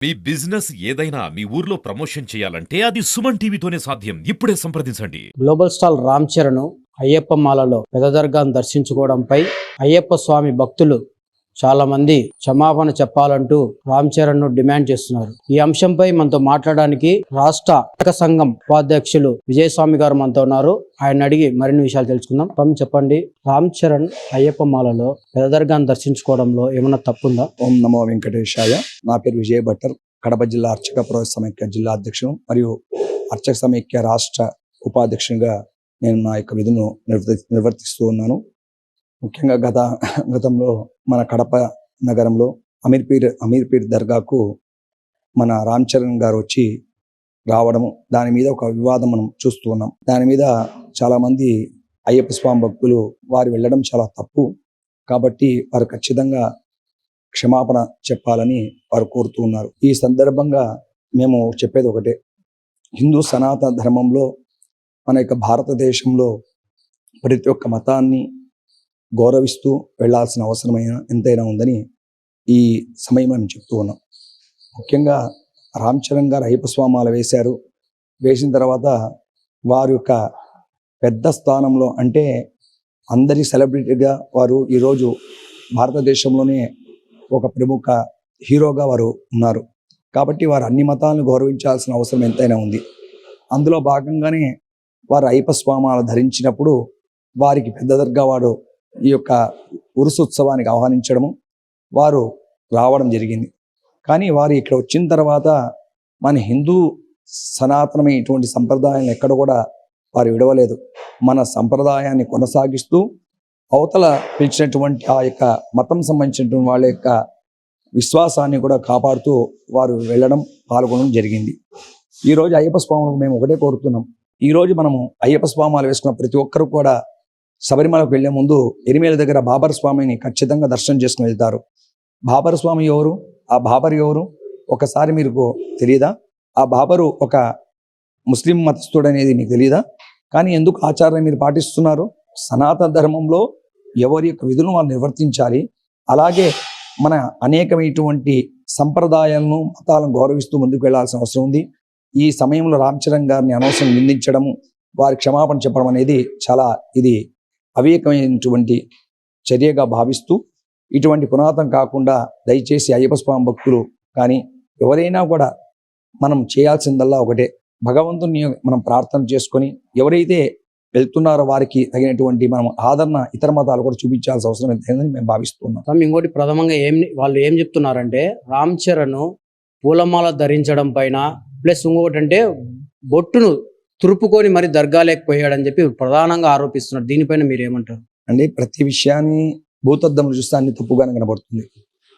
మీ business ఏదైనా మీ ఊర్లో promotion చేయాలంటే అది సుమన్ టీవీతోనే సాధ్యం. ఇప్పుడే సంప్రదించండి. గ్లోబల్ స్టార్ రామ్ చరణ్ అయ్యప్ప మాలలో పెద్ద దర్గాను దర్శించుకోవడంపై అయ్యప్ప స్వామి భక్తులు చాలా మంది క్షమాపణ చెప్పాలంటూ రామ్ చరణ్ ను డిమాండ్ చేస్తున్నారు. ఈ అంశంపై మనతో మాట్లాడడానికి రాష్ట్ర అర్చక సంఘం ఉపాధ్యక్షులు విజయస్వామి గారు మనతో ఉన్నారు. ఆయన అడిగి మరిన్ని విషయాలు తెలుసుకుందాం. స్వామి చెప్పండి, రామ్ చరణ్ అయ్యప్ప మాలలో పెద్ద దర్గాను దర్శించుకోవడంలో ఏమైనా తప్పుందా? ఓం నమో వెంకటేశాయ. నా పేరు విజయ్ భట్టర్, కడప జిల్లా అర్చక పురోహిత సమైక్య జిల్లా అధ్యక్షుడు మరియు అర్చక సమైక్య రాష్ట్ర ఉపాధ్యక్షునిగా నేను నా యొక్క విధులను నిర్వర్తిస్తూ ఉన్నాను. ముఖ్యంగా గతంలో మన కడప నగరంలో అమీర్పీర్ దర్గాకు మన రామ్ చరణ్ గారు వచ్చి రావడము, దాని మీద ఒక వివాదం మనం చూస్తూ ఉన్నాం. దాని మీద చాలా మంది అయ్యప్ప స్వామి భక్తులు వారు వెళ్ళడం చాలా తప్పు కాబట్టి వారు ఖచ్చితంగా క్షమాపణ చెప్పాలని వారు కోరుతూ ఉన్నారు. ఈ సందర్భంగా మేము చెప్పేది ఒకటే, హిందూ సనాతన ధర్మంలో మన యొక్క భారతదేశంలో ప్రతి ఒక్క మతాన్ని గౌరవిస్తూ వెళ్లాల్సిన అవసరమైన ఎంతైనా ఉందని ఈ సమయం మేము చెప్తూ ఉన్నాం. ముఖ్యంగా రామ్ చరణ్ గారు అయ్యప్ప స్వామి మాల వేశారు. వేసిన తర్వాత వారి యొక్క పెద్ద స్థానంలో, అంటే అందరి సెలబ్రిటీగా వారు ఈరోజు భారతదేశంలోనే ఒక ప్రముఖ హీరోగా వారు ఉన్నారు. కాబట్టి వారు అన్ని మతాలను గౌరవించాల్సిన అవసరం ఎంతైనా ఉంది. అందులో భాగంగానే వారు అయ్యప్ప స్వామాలు ధరించినప్పుడు వారికి పెద్ద దర్గా వాడు ఈ యొక్క ఉరుసోత్సవానికి ఆహ్వానించడము, వారు రావడం జరిగింది. కానీ వారు ఇక్కడ వచ్చిన తర్వాత మన హిందూ సనాతనమైనటువంటి సంప్రదాయాలను ఎక్కడ కూడా వారు విడవలేదు. మన సంప్రదాయాన్ని కొనసాగిస్తూ అవతల పిలిచినటువంటి ఆ యొక్క మతం సంబంధించినటువంటి వాళ్ళ యొక్క విశ్వాసాన్ని కూడా కాపాడుతూ వారు వెళ్ళడం, పాల్గొనడం జరిగింది. ఈరోజు అయ్యప్ప స్వాములకు మేము ఒకటే కోరుతున్నాం. ఈరోజు మనము అయ్యప్ప స్వామాలు వేసుకున్న ప్రతి ఒక్కరు కూడా శబరిమలకు వెళ్లే ముందు ఎరిమేల దగ్గర బాబర్ స్వామిని ఖచ్చితంగా దర్శనం చేసుకుని వెళ్తారు. బాబర్ స్వామి ఎవరు? ఆ బాబర్ ఎవరు ఒకసారి మీకు తెలియదా? ఆ బాబరు ఒక ముస్లిం మతస్థుడు అనేది మీకు తెలియదా? కానీ ఎందుకు ఆచారాన్ని మీరు పాటిస్తున్నారు? సనాతన ధర్మంలో ఎవరి యొక్క విధులను వాళ్ళు నిర్వర్తించాలి. అలాగే మన అనేకమైనటువంటి సంప్రదాయాలను, మతాలను గౌరవిస్తూ ముందుకు వెళ్లాల్సిన అవసరం ఉంది. ఈ సమయంలో రామ్ చరణ్ గారిని అనవసరం నిందించడము, వారి క్షమాపణ చెప్పడం అనేది చాలా ఇది అవివేకమైనటువంటి చర్యగా భావిస్తూ, ఇటువంటి పునాతం కాకుండా దయచేసి అయ్యప్ప స్వామి భక్తులు కానీ ఎవరైనా కూడా మనం చేయాల్సిందల్లా ఒకటే, భగవంతుని మనం ప్రార్థన చేసుకొని ఎవరైతే వెళ్తున్నారో వారికి తగినటువంటి మనం ఆదరణ ఇతర మతాలు కూడా చూపించాల్సిన అవసరం ఎంతైందని మేము భావిస్తున్నాం. ఇంకోటి ప్రథమంగా వాళ్ళు ఏం చెప్తున్నారంటే, రామ్ చరణ్ పూలమాల ధరించడం పైన ప్లస్ ఇంకొకటి అంటే బొట్టును తురుపుకొని మరి దర్గాలేకపోయాడని చెప్పి ప్రధానంగా ఆరోపిస్తున్నారు. దీనిపైన మీరు ఏమంటారు? అంటే ప్రతి విషయాన్ని భూతద్దంలో చూస్తే అన్ని తప్పుగానే కనబడుతుంది.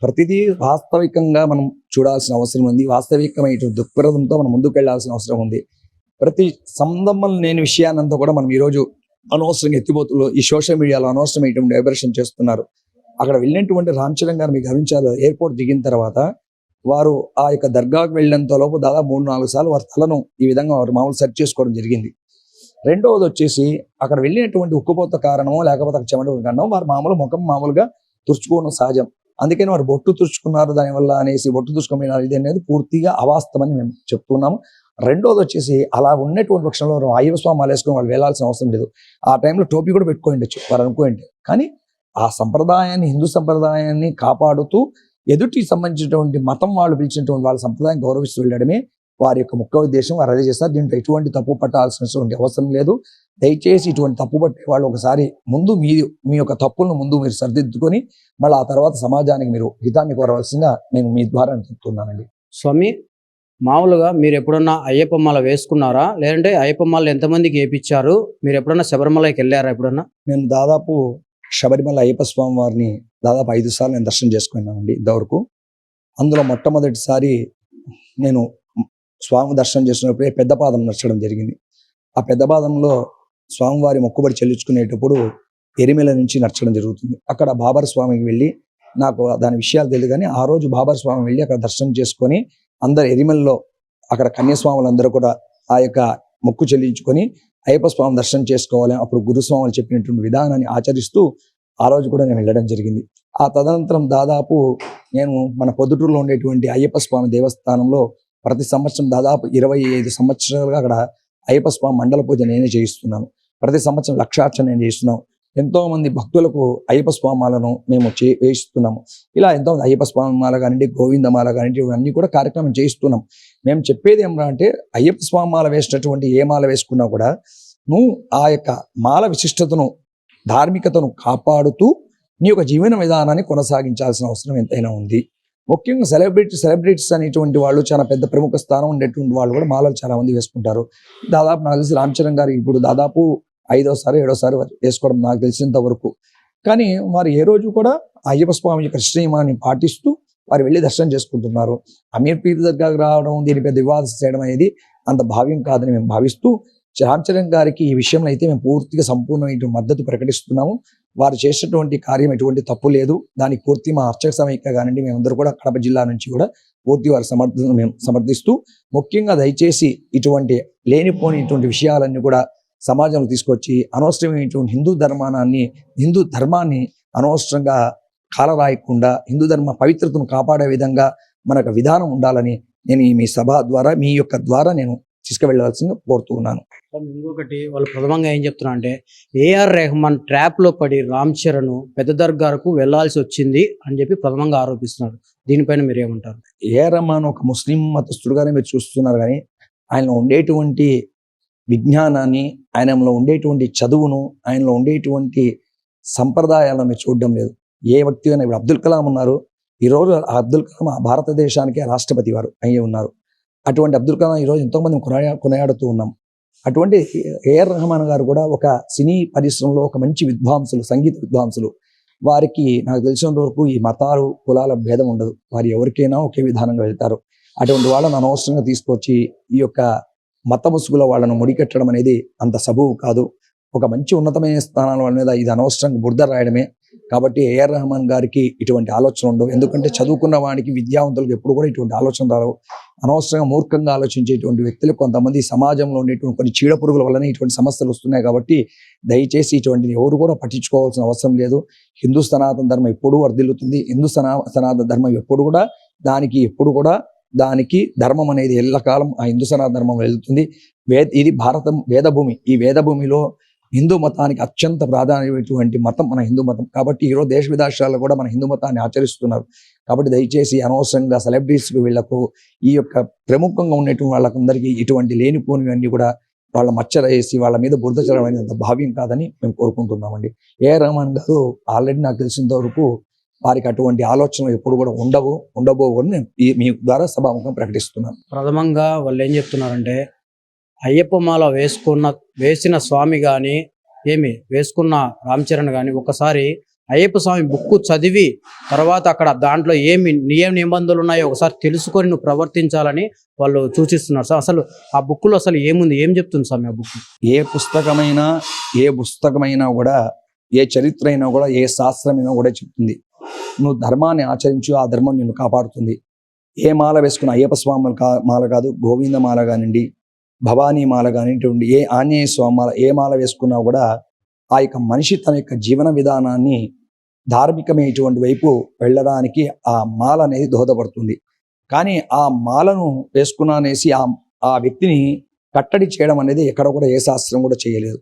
ప్రతిదీ వాస్తవికంగా మనం చూడాల్సిన అవసరం ఉంది. వాస్తవికమైన దృక్పథంతో మనం ముందుకు వెళ్లాల్సిన అవసరం ఉంది. ప్రతి సందర్భం లేని విషయాన్నంతా కూడా మనం ఈరోజు అనవసరంగా ఎత్తిపోతులు ఈ సోషల్ మీడియాలో అనవసరమైనటువంటి డైవర్షన్ చేస్తున్నారు. అక్కడ వెళ్ళినటువంటి రామ్ చరణ్ గారు మీకు గమనించాలి, ఎయిర్పోర్ట్ దిగిన తర్వాత వారు ఆ యొక్క దర్గాకు వెళ్ళినంత లోపు దాదాపు 3-4 సార్లు వారి తలను ఈ విధంగా వారు మామూలు సెర్చ్ చేసుకోవడం జరిగింది. రెండవది వచ్చేసి అక్కడ వెళ్ళినటువంటి ఉక్కుపోత కారణమో లేకపోతే అక్కడ చెమట కారణమో వారు ముఖం మామూలుగా తుడుచుకోవడం సహజం. అందుకని వారు బొట్టు తుడుచుకున్నారు దానివల్ల అనేసి బొట్టు తుడుచుకోమైనారు, ఇది అనేది పూర్తిగా అవాస్తవని మేము చెప్తున్నాము. రెండోది వచ్చేసి అలా ఉన్నటువంటి పక్షంలో అయ్యప్ప స్వామి వేసుకొని వాళ్ళు వెళ్ళాల్సిన అవసరం లేదు. ఆ టైంలో టోపీ కూడా పెట్టుకోండి వారు అనుకోండి. కానీ ఆ సంప్రదాయాన్ని, హిందూ సంప్రదాయాన్ని కాపాడుతూ ఎదుటి సంబంధించినటువంటి మతం వాళ్ళు పిలిచినటువంటి వాళ్ళ సంప్రదాయం గౌరవిస్తూ వెళ్ళడమే వారి యొక్క ముఖ్య ఉద్దేశం. వారు అదే చేస్తారు. దీంట్లో ఎటువంటి తప్పు పట్టాల్సినటువంటి అవసరం లేదు. దయచేసి ఇటువంటి తప్పు పట్టే వాళ్ళు ఒకసారి ముందు మీ యొక్క తప్పులను ముందు మీరు సరిదిద్దుకొని మళ్ళీ ఆ తర్వాత సమాజానికి మీరు హితాన్ని కోరవలసిందిగా నేను మీ ద్వారా చెప్తున్నానండి. స్వామి, మామూలుగా మీరు ఎప్పుడన్నా అయ్యప్ప మాల వేసుకున్నారా? లేదంటే అయ్యప్ప మాల ఎంతమందికి వేయించారు? మీరు ఎప్పుడన్నా శబరిమలకి వెళ్ళారా? ఎప్పుడన్నా? నేను దాదాపు శబరిమల అయ్యప్ప స్వామి వారిని దాదాపు 5 సార్లు నేను దర్శనం చేసుకున్నానండి ఇంతవరకు. అందులో మొట్టమొదటిసారి నేను స్వామి దర్శనం చేసుకున్నప్పుడే పెద్ద పాదం నడచడం జరిగింది. ఆ పెద్ద పాదంలో స్వామివారి మొక్కుబడి చెల్లించుకునేటప్పుడు ఎరిమెల నుంచి నడచడం జరుగుతుంది. అక్కడ బాబర్ స్వామికి వెళ్ళి, నాకు దాని విషయాలు తెలియదు కానీ ఆ రోజు బాబర్ స్వామి వెళ్ళి అక్కడ దర్శనం చేసుకొని అందరు ఎరిమెల్లో అక్కడ కన్యాస్వాములందరూ కూడా ఆ యొక్క మొక్కు చెల్లించుకొని అయ్యప్ప స్వామి దర్శనం చేసుకోవాలి. అప్పుడు గురుస్వాములు చెప్పినటువంటి విధానాన్ని ఆచరిస్తూ ఆ రోజు కూడా నేను వెళ్ళడం జరిగింది. ఆ తదనంతరం దాదాపు నేను మన పొద్దుటూరులో ఉండేటువంటి అయ్యప్ప స్వామి దేవస్థానంలో ప్రతి సంవత్సరం దాదాపు 25 సంవత్సరాలుగా అక్కడ అయ్యప్ప స్వామి మండల పూజ నేనే చేయిస్తున్నాను. ప్రతి సంవత్సరం లక్షార్చన నేను చేస్తున్నాను. ఎంతో మంది భక్తులకు అయ్యప్ప స్వామి మాలను మేము వేయిస్తున్నాము. ఇలా ఎంతో మంది అయ్యప్ప స్వామి మాల కానివ్వండి, గోవిందమాల కానివ్వండి, ఇవన్నీ కూడా కార్యక్రమం చేయిస్తున్నాం. మేము చెప్పేది ఏమరా అంటే అయ్యప్ప స్వామి మాల వేసినటువంటి ఏ మాల వేసుకున్నా కూడా నువ్వు ఆ యొక్క మాల విశిష్టతను, ధార్మికతను కాపాడుతూ నీ యొక్క జీవన విధానాన్ని కొనసాగించాల్సిన అవసరం ఎంతైనా ఉంది. ముఖ్యంగా సెలబ్రిటీస్ అనేటువంటి వాళ్ళు, చాలా పెద్ద ప్రముఖ స్థానం ఉండేటువంటి వాళ్ళు కూడా మాలలు చాలా మంది వేసుకుంటారు. దాదాపు నాకు తెలిసి రామ్ చరణ్ గారు ఇప్పుడు దాదాపు 5వ సారి 7వ సారి వేసుకోవడం నాకు తెలిసినంత వరకు. కానీ వారు ఏ రోజు కూడా అయ్యప్ప స్వామి యొక్క నియమాన్ని పాటిస్తూ వారు వెళ్ళి దర్శనం చేసుకుంటున్నారు. అమీర్ పీర్ దగ్గరకు రావడం, దీని పెద్ద వివాదం చేయడం అనేది అంత భావ్యం కాదని మేము భావిస్తూ రామ్ చరణ్ గారికి ఈ విషయంలో అయితే మేము పూర్తిగా సంపూర్ణమైన మద్దతు ప్రకటిస్తున్నాము. వారు చేసినటువంటి కార్యం ఎటువంటి తప్పు లేదు. దానికి పూర్తి మా అర్చక సమైక్య కానివ్వండి, మేమందరూ కూడా కడప జిల్లా నుంచి కూడా పూర్తి వారి మేము సమర్థిస్తూ, ముఖ్యంగా దయచేసి ఇటువంటి లేనిపోని ఇటువంటి విషయాలన్నీ కూడా సమాజంలో తీసుకొచ్చి అనవసరమైనటువంటి హిందూ ధర్మాన్ని అనవసరంగా కాలరాయకుండా హిందూ ధర్మ పవిత్రతను కాపాడే విధంగా మనకు విధానం ఉండాలని నేను మీ సభ ద్వారా, మీ యొక్క ద్వారా నేను తీసుకువెళ్ళవలసిందిగా కోరుతూ ఉన్నాను. ఇంకొకటి వాళ్ళు ప్రథమంగా ఏం చెప్తున్నా అంటే ఏఆర్ రెహమాన్ ట్రాప్ లో పడి రామ్ చరణ్ పెద్ద దర్గాకు వెళ్లాల్సి వచ్చింది అని చెప్పి ప్రథమంగా ఆరోపిస్తున్నారు. దీనిపైన మీరు ఏమంటారు? ఏఆర్ రెహమాన్ ఒక ముస్లిం మతస్థుడుగానే మీరు చూస్తున్నారు, కానీ ఆయనలో ఉండేటువంటి విజ్ఞానాన్ని, ఆయనలో ఉండేటువంటి చదువును, ఆయనలో ఉండేటువంటి సంప్రదాయాలను మీరు చూడడం లేదు. ఏ వ్యక్తి అయినా, ఇప్పుడు అబ్దుల్ కలాం ఉన్నారు, ఈరోజు అబ్దుల్ కలాం భారతదేశానికి రాష్ట్రపతి వారు అయ్యి ఉన్నారు. అటువంటి అబ్దుల్ కలాం ఈరోజు ఎంతోమంది కొనియాడుతూ ఉన్నాం. అటువంటి ఏఆర్ రెహమాన్ గారు కూడా ఒక సినీ పరిశ్రమలో ఒక మంచి విద్వాంసులు, సంగీత విద్వాంసులు. వారికి నాకు తెలిసినంత వరకు ఈ మతాలు, కులాల భేదం ఉండదు. వారు ఎవరికైనా ఒకే విధానంగా వెళ్తారు. అటువంటి వాళ్ళను అనవసరంగా తీసుకొచ్చి ఈ యొక్క మత ముసుగులో వాళ్ళను ముడికట్టడం అనేది అంత సబబు కాదు. ఒక మంచి ఉన్నతమైన స్థానాల వాళ్ళ మీద ఇది అనవసరంగా బురద రాయడమే. కాబట్టి ఏఆర్ రెహమాన్ గారికి ఇటువంటి ఆలోచన ఉండవు. ఎందుకంటే చదువుకున్న వాడికి, విద్యావంతులకు ఎప్పుడు కూడా ఇటువంటి ఆలోచన రావు. అనవసరంగా మూర్ఖంగా ఆలోచించేటువంటి వ్యక్తులు కొంతమంది సమాజంలో ఉండేటువంటి కొన్ని చీడ పురుగుల వల్లనే ఇటువంటి సమస్యలు వస్తున్నాయి. కాబట్టి దయచేసి ఇటువంటిది ఎవరు కూడా పట్టించుకోవాల్సిన అవసరం లేదు. హిందూ సనాతన ధర్మం ఎప్పుడూ వర్ధిల్లుతుంది. హిందూ సనాతన ధర్మం ఎప్పుడు కూడా దానికి ధర్మం అనేది ఎల్లకాలం ఆ హిందూ సనాతన ధర్మం వెళ్తుంది. ఇది భారతం వేదభూమి. ఈ వేదభూమిలో హిందూ మతానికి అత్యంత ప్రాధాన్యమైనటువంటి మతం మన హిందూ మతం. కాబట్టి ఈరోజు దేశ విదేశాల్లో కూడా మన హిందూ మతాన్ని ఆచరిస్తున్నారు. కాబట్టి దయచేసి అనవసరంగా సెలబ్రిటీస్కి వీళ్లకు, ఈ యొక్క ప్రముఖంగా ఉండేటువంటి వాళ్ళకందరికీ ఇటువంటి లేనిపోనివన్నీ కూడా వాళ్ళ మచ్చర వేసి వాళ్ళ మీద బురద చల్లడం అనేది అంత భావ్యం కాదని మేము కోరుకుంటున్నామండి. ఏఆర్ రెహమాన్ గారు ఆల్రెడీ నాకు తెలిసినంత వరకు వారికి అటువంటి ఆలోచనలు ఎప్పుడు కూడా ఉండబోవని నేను మీ ద్వారా సభాముఖం ప్రకటిస్తున్నాను. ప్రథమంగా వాళ్ళు ఏం చెప్తున్నారంటే అయ్యప్ప మాల వేసిన స్వామి కానీ వేసుకున్న రామ్ చరణ్ కానీ ఒకసారి అయ్యప్ప స్వామి బుక్ చదివి తర్వాత అక్కడ దాంట్లో ఏమి నిబంధనలు ఉన్నాయో ఒకసారి తెలుసుకొని నువ్వు ప్రవర్తించాలని వాళ్ళు సూచిస్తున్నారు. సార్ అసలు ఆ బుక్లో అసలు ఏముంది, ఏం చెప్తుంది స్వామి ఆ బుక్? ఏ పుస్తకమైనా కూడా, ఏ చరిత్ర అయినా కూడా, ఏ శాస్త్రమైనా కూడా చెప్తుంది, నువ్వు ధర్మాన్ని ఆచరించు, ఆ ధర్మం నిన్ను కాపాడుతుంది. ఏ మాల వేసుకున్న అయ్యప్ప స్వామి మాల కాదు, గోవింద మాల కానివ్వండి, భవానీ మాల కానివ్వండి, ఏ ఆంజనేయ స్వామి మాల, ఏ మాల వేసుకున్నా కూడా ఆ యొక్క మనిషి తన యొక్క జీవన విధానాన్ని ధార్మికమైనటువంటి వైపు వెళ్ళడానికి ఆ మాల అనేది దోహదపడుతుంది. కానీ ఆ మాలను వేసుకున్నా అనేసి ఆ వ్యక్తిని కట్టడి చేయడం అనేది ఎక్కడ కూడా ఏ శాస్త్రం కూడా చేయలేదు.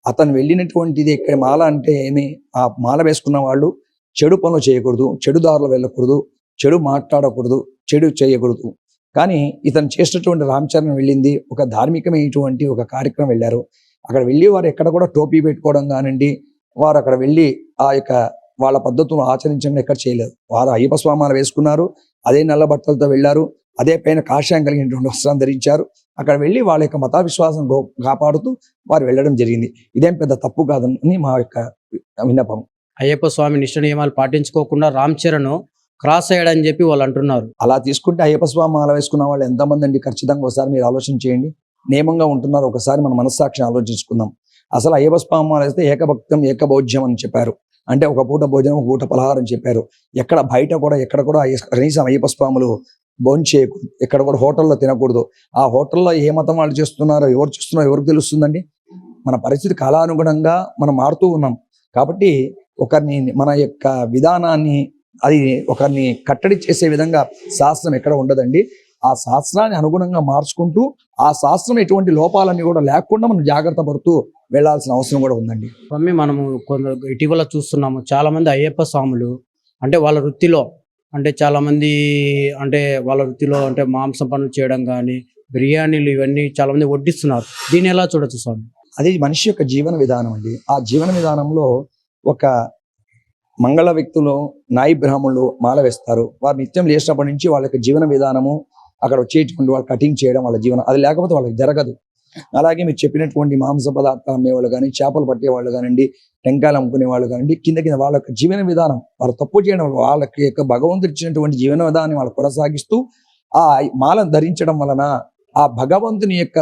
అతను వెళ్ళినటువంటిది ఇక్కడ మాల అంటే ఏమి, ఆ మాల వేసుకున్న వాళ్ళు చెడు పనులు చేయకూడదు, చెడు దారులు వెళ్ళకూడదు, చెడు మాట్లాడకూడదు, చెడు చేయకూడదు. కానీ ఇతను చేసినటువంటి రామ్ చరణ్ వెళ్ళింది ఒక ధార్మికమైనటువంటి ఒక కార్యక్రమం వెళ్ళారు. అక్కడ వెళ్ళి వారు ఎక్కడ కూడా టోపీ పెట్టుకోవడం కానివ్వండి, వారు అక్కడ వెళ్ళి ఆ యొక్క వాళ్ళ పద్ధతులను ఆచరించడం ఎక్కడ చేయలేదు. వారు అయ్యప్ప స్వామాలు వేసుకున్నారు, అదే నల్ల బట్టలతో వెళ్ళారు, అదే పైన కాషాయం కలిగినటువంటి వస్త్రం ధరించారు. అక్కడ వెళ్ళి వాళ్ళ యొక్క మత విశ్వాసం కాపాడుతూ వారు వెళ్ళడం జరిగింది. ఇదేం పెద్ద తప్పు కాదని మా యొక్క విన్నపం. అయ్యప్ప స్వామి నిష్ట నియమాలు పాటించుకోకుండా రామ్ చరణ్ క్రాస్ అయ్యాడని చెప్పి వాళ్ళు అంటున్నారు. అలా తీసుకుంటే అయ్యప్ప స్వామి మాల వేసుకున్న వాళ్ళు ఎంతమంది అండి? ఖచ్చితంగా ఒకసారి మీరు ఆలోచన చేయండి. నియమంగా ఉంటున్నారు, ఒకసారి మన మనస్సాక్షిని ఆలోచించుకుందాం. అసలు అయ్యప్ప స్వామి మాల వేస్తే ఏకభక్తం ఏకభోజ్యం అని చెప్పారు. అంటే ఒక పూట భోజనం, ఒక పూట పలహారం చెప్పారు. ఎక్కడ కూడా కనీసం అయ్యప్ప స్వాములు భోజనం చేయకూడదు, ఎక్కడ కూడా హోటల్లో తినకూడదు. ఆ హోటల్లో ఏ మతం వాళ్ళు చేస్తున్నారో, ఎవరు చూస్తున్నారో ఎవరికి తెలుస్తుందండి? మన పరిస్థితి కాలానుగుణంగా మనం మారుతూ ఉన్నాం. కాబట్టి ఒకరిని మన యొక్క విధానాన్ని అది ఒకరిని కట్టడి చేసే విధంగా శాస్త్రం ఎక్కడ ఉండదండి. ఆ శాస్త్రాన్ని అనుగుణంగా మార్చుకుంటూ ఆ శాస్త్రం ఎటువంటి లోపాలన్నీ కూడా లేకుండా మనం జాగ్రత్త పడుతూ వెళ్ళాల్సిన అవసరం కూడా ఉందండి. స్వామి, మనము కొందరు ఇటీవల చూస్తున్నాము, చాలా మంది అయ్యప్ప స్వాములు అంటే వాళ్ళ వృత్తిలో అంటే చాలా మంది అంటే వాళ్ళ వృత్తిలో అంటే మాంసం పనులు చేయడం కానీ బిర్యానీలు ఇవన్నీ చాలా మంది వడ్డిస్తున్నారు. దీన్ని ఎలా చూడొచ్చు స్వామి? అది మనిషి యొక్క జీవన విధానం అండి. ఆ జీవన విధానంలో ఒక మంగళ వ్యక్తులు నాయి బ్రాహ్మణులు మాల వేస్తారు. వారు నిత్యం లేచినప్పటి నుంచి వాళ్ళ యొక్క జీవన విధానము అక్కడ వచ్చేటువంటి వాళ్ళు కటింగ్ చేయడం వాళ్ళ జీవనం, అది లేకపోతే వాళ్ళకి జరగదు. అలాగే మీరు చెప్పినటువంటి మాంస పదార్థాలు అమ్మేవాళ్ళు కానీ, చేపలు పట్టేవాళ్ళు కానివ్వండి, టెంకాయలు అమ్ముకునే వాళ్ళు కానివ్వండి, కింద వాళ్ళ యొక్క జీవన విధానం వాళ్ళు తప్పు చేయడం వల్ల వాళ్ళకి యొక్క భగవంతుడు ఇచ్చినటువంటి జీవన విధానాన్ని వాళ్ళు కొనసాగిస్తూ ఆ మాలను ధరించడం వలన ఆ భగవంతుని యొక్క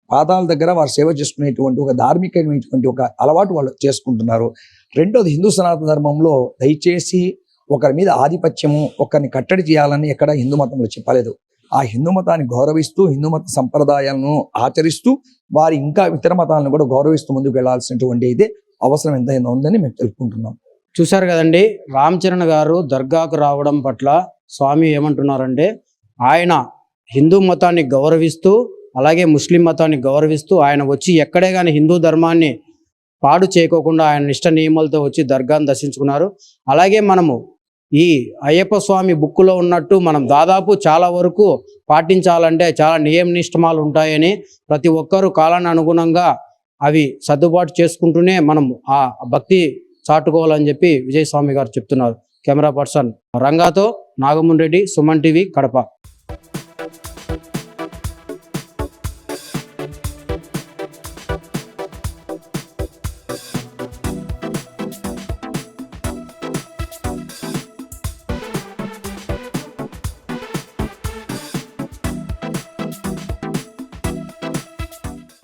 పాదాల దగ్గర వారు సేవ చేసుకునేటువంటి ఒక ధార్మికమైనటువంటి ఒక అలవాటు వాళ్ళు చేసుకుంటున్నారు. రెండోది, హిందూ సనాతన ధర్మంలో దయచేసి ఒకరి మీద ఆధిపత్యము, ఒకరిని కట్టడి చేయాలని ఎక్కడ హిందూ మతంలో చెప్పలేదు. ఆ హిందూ మతాన్ని గౌరవిస్తూ హిందూ మత సంప్రదాయాలను ఆచరిస్తూ వారి ఇంకా ఇతర మతాలను కూడా గౌరవిస్తూ ముందుకు వెళ్లాల్సినటువంటి అయితే అవసరం ఎంతైనా ఉందని మేము తెలుపుకుంటున్నాం. చూశారు కదండి, రామ్ చరణ్ గారు దర్గాకు రావడం పట్ల స్వామి ఏమంటున్నారంటే, ఆయన హిందూ మతాన్ని గౌరవిస్తూ అలాగే ముస్లిం మతాన్ని గౌరవిస్తూ ఆయన వచ్చి ఎక్కడే కానీ హిందూ ధర్మాన్ని పాడు చేయకోకుండా ఆయన నిష్ట నియమాలతో వచ్చి దర్గాను దర్శించుకున్నారు. అలాగే మనము ఈ అయ్యప్ప స్వామి బుక్కులో ఉన్నట్టు మనం దాదాపు చాలా వరకు పాటించాలంటే చాలా నియమనిష్టమాలు ఉంటాయని, ప్రతి ఒక్కరూ కాలాన్ని అనుగుణంగా అవి సర్దుబాటు చేసుకుంటూనే మనం ఆ భక్తి చాటుకోవాలని చెప్పి విజయస్వామి గారు చెప్తున్నారు. కెమెరా పర్సన్ రంగాతో నాగమున్ రెడ్డి, సుమన్ టీవీ, కడప.